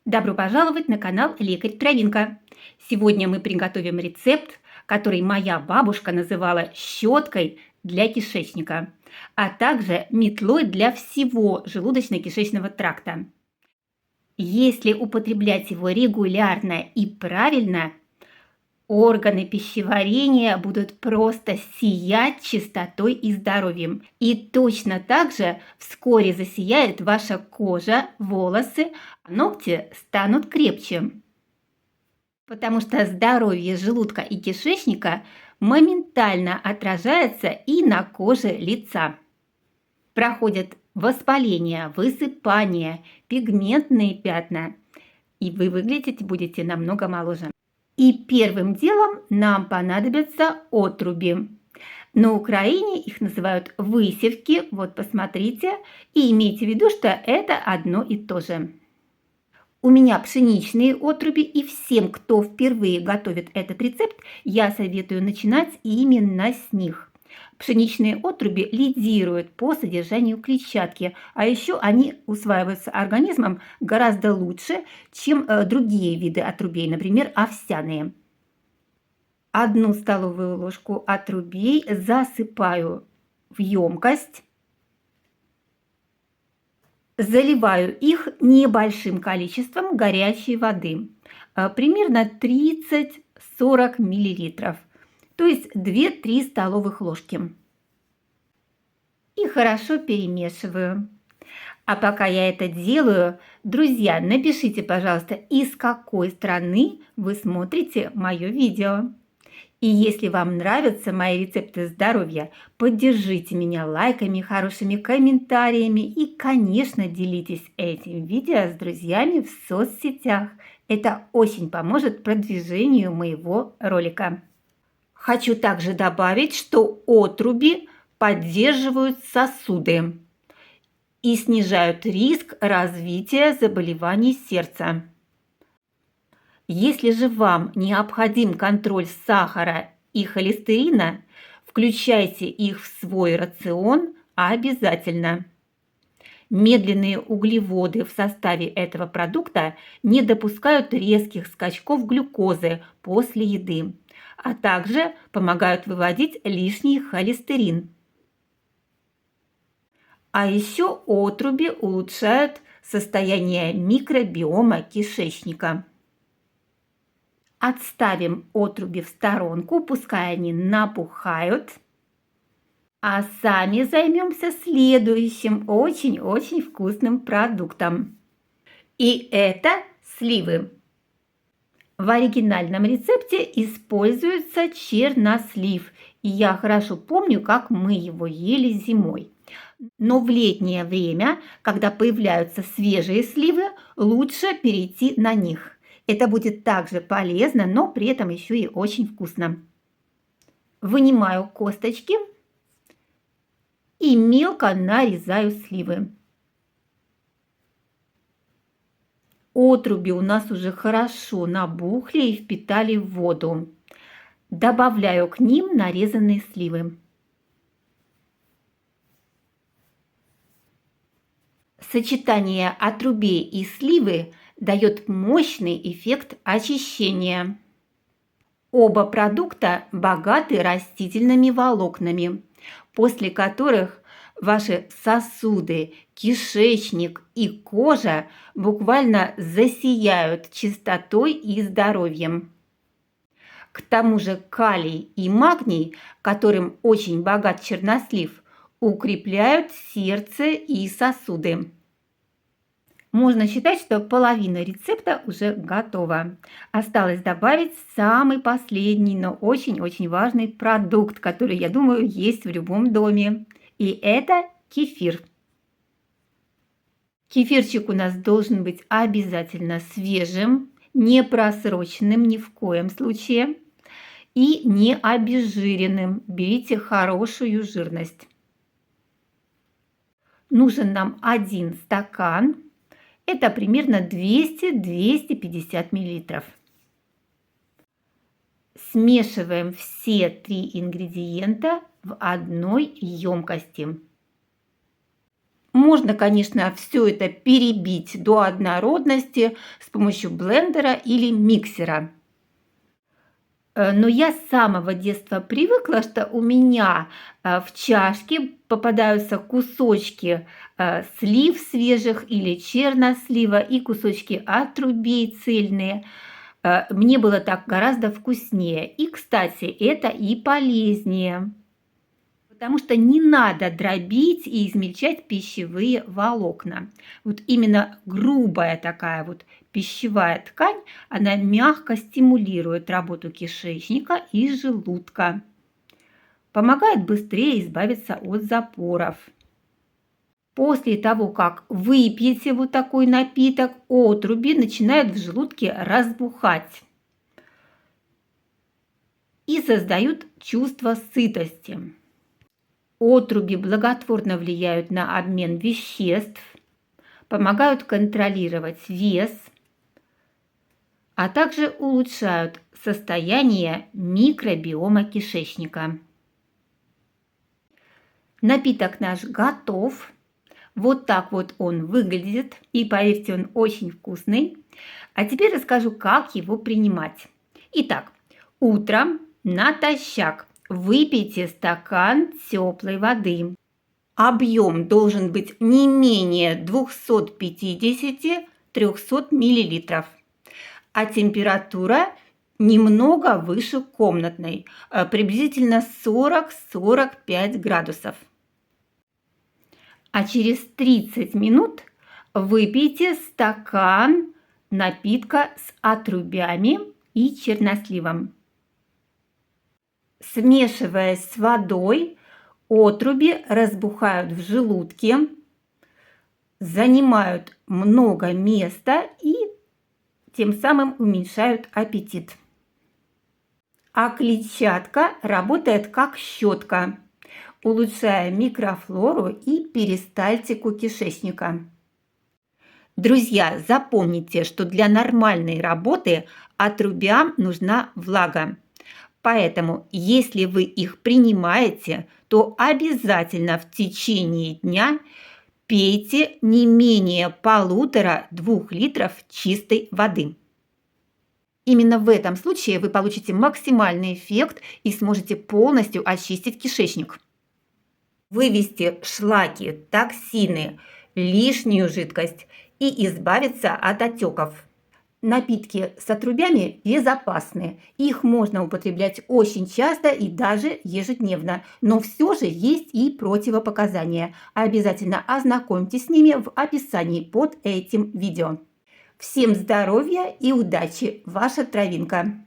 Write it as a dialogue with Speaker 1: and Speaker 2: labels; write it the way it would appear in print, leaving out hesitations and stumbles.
Speaker 1: Добро пожаловать на канал Лекарь Травинка. Сегодня мы приготовим рецепт, который моя бабушка называла щеткой для кишечника, а также метлой для всего желудочно-кишечного тракта. Если употреблять его регулярно и правильно, органы пищеварения будут просто сиять чистотой и здоровьем. И точно так же вскоре засияет ваша кожа, волосы, а ногти станут крепче. Потому что здоровье желудка и кишечника моментально отражается и на коже лица. Проходят воспаление, высыпание, пигментные пятна, и вы выглядеть будете намного моложе. И первым делом нам понадобятся отруби. На Украине их называют высевки, вот посмотрите, и имейте в виду, что это одно и то же. У меня пшеничные отруби, и всем, кто впервые готовит этот рецепт, я советую начинать именно с них. Пшеничные отруби лидируют по содержанию клетчатки, а еще они усваиваются организмом гораздо лучше, чем другие виды отрубей, например, овсяные. 1 столовую ложку отрубей засыпаю в емкость. Заливаю их небольшим количеством горячей воды, примерно 30-40 мл, то есть 2-3 столовых ложки. И хорошо перемешиваю. А пока я это делаю, друзья, напишите, пожалуйста, из какой страны вы смотрите мое видео. И если вам нравятся мои рецепты здоровья, поддержите меня лайками, хорошими комментариями и, конечно, делитесь этим видео с друзьями в соцсетях. Это очень поможет продвижению моего ролика. Хочу также добавить, что отруби поддерживают сосуды и снижают риск развития заболеваний сердца. Если же вам необходим контроль сахара и холестерина, включайте их в свой рацион обязательно. Медленные углеводы в составе этого продукта не допускают резких скачков глюкозы после еды, а также помогают выводить лишний холестерин. А еще отруби улучшают состояние микробиома кишечника. Отставим отруби в сторонку, пускай они набухают, а сами займемся следующим очень-очень вкусным продуктом. И это сливы. В оригинальном рецепте используется чернослив, и я хорошо помню, как мы его ели зимой. Но в летнее время, когда появляются свежие сливы, лучше перейти на них. Это будет также полезно, но при этом еще и очень вкусно. Вынимаю косточки и мелко нарезаю сливы. Отруби у нас уже хорошо набухли и впитали в воду. Добавляю к ним нарезанные сливы. Сочетание отрубей и сливы дает мощный эффект очищения. Оба продукта богаты растительными волокнами, после которых ваши сосуды, кишечник и кожа буквально засияют чистотой и здоровьем. К тому же калий и магний, которым очень богат чернослив, укрепляют сердце и сосуды. Можно считать, что половина рецепта уже готова. Осталось добавить самый последний, но очень-очень важный продукт, который, я думаю, есть в любом доме. И это кефир. Кефирчик у нас должен быть обязательно свежим, не просроченным ни в коем случае и не обезжиренным. Берите хорошую жирность. Нужен нам 1 стакан. Это примерно 200-250 мл. Смешиваем все 3 ингредиента в одной емкости. Можно, конечно, все это перебить до однородности с помощью блендера или миксера. Но я с самого детства привыкла, что у меня в чашке попадаются кусочки слив свежих или чернослива и кусочки отрубей цельные. Мне было так гораздо вкуснее. И, кстати, это и полезнее. Потому что не надо дробить и измельчать пищевые волокна. Вот именно грубая такая вот пищевая ткань, она мягко стимулирует работу кишечника и желудка. Помогает быстрее избавиться от запоров. После того, как выпьете вот такой напиток, отруби начинают в желудке разбухать и создают чувство сытости. Отруби благотворно влияют на обмен веществ, помогают контролировать вес, а также улучшают состояние микробиома кишечника. Напиток наш готов. Вот так вот он выглядит, и поверьте, он очень вкусный. А теперь расскажу, как его принимать. Итак, утром натощак выпейте стакан теплой воды. Объем должен быть не менее 250-300 мл, а температура немного выше комнатной, приблизительно 40-45 градусов. А через 30 минут выпейте стакан напитка с отрубями и черносливом. Смешиваясь с водой, отруби разбухают в желудке, занимают много места и тем самым уменьшают аппетит. А клетчатка работает как щетка, улучшая микрофлору и перистальтику кишечника. Друзья, запомните, что для нормальной работы отрубям нужна влага. Поэтому, если вы их принимаете, то обязательно в течение дня пейте не менее 1,5–2 литров чистой воды. Именно в этом случае вы получите максимальный эффект и сможете полностью очистить кишечник. Вывести шлаки, токсины, лишнюю жидкость и избавиться от отеков. Напитки с отрубями безопасны. Их можно употреблять очень часто и даже ежедневно. Но все же есть и противопоказания. Обязательно ознакомьтесь с ними в описании под этим видео. Всем здоровья и удачи! Ваша Травинка!